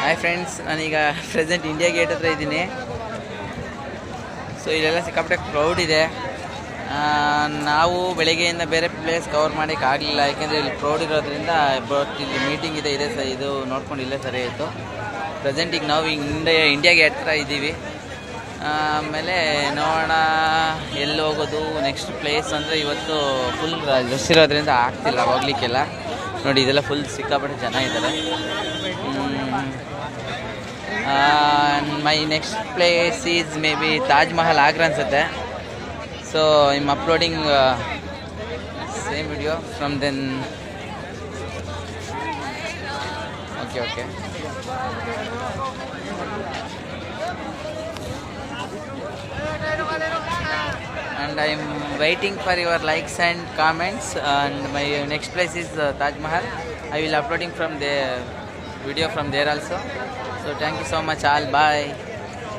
Hi friends, ನಾನೀಗ present India gate ಹತ್ರ ಇದ್ದೀನಿ. ಸೊ ಇಲ್ಲೆಲ್ಲ ಸಿಕ್ಕಾಪಟ್ಟೆ ಕ್ರೌಡ್ ಇದೆ. ನಾವು ಬೆಳಗ್ಗೆಯಿಂದ ಬೇರೆ ಪ್ಲೇಸ್ ಕವರ್ ಮಾಡೋಕ್ಕಾಗಲಿಲ್ಲ, ಯಾಕೆಂದರೆ ಇಲ್ಲಿ ಕ್ರೌಡ್ ಇರೋದ್ರಿಂದ. ಬಟ್ ಇಲ್ಲಿ ಮೀಟಿಂಗ್ ಇದೆ ಇದು ನೋಡ್ಕೊಂಡು ಇಲ್ಲೇ ಸರಿ ಆಯಿತು. ಪ್ರೆಸೆಂಟ್ ಈಗ ನಾವು ಇಂಡಿಯಾ ಗೇಟ್ ಹತ್ರ ಇದ್ದೀವಿ. ಆಮೇಲೆ ನೋಡೋಣ ಎಲ್ಲಿ ಹೋಗೋದು ನೆಕ್ಸ್ಟ್ ಪ್ಲೇಸ್ ಅಂದರೆ. ಇವತ್ತು ಫುಲ್ ರಶ್ ಇರೋದ್ರಿಂದ ಆಗ್ತಿಲ್ಲ ಹೋಗ್ಲಿಕ್ಕೆಲ್ಲ. ನೋಡಿ ಇದೆಲ್ಲ ಫುಲ್ ಸಿಕ್ಕಾಪಟ್ಟೆ ಜನ ಇದ್ದಾರೆ. My next place is may be Taj Mahal Agra ಅನ್ಸುತ್ತೆ. So I am uploading same video from then. Okay and I am waiting for your likes and comments. And my next place is Taj Mahal. I will uploading from the video from there also. So thank you so much all. Bye.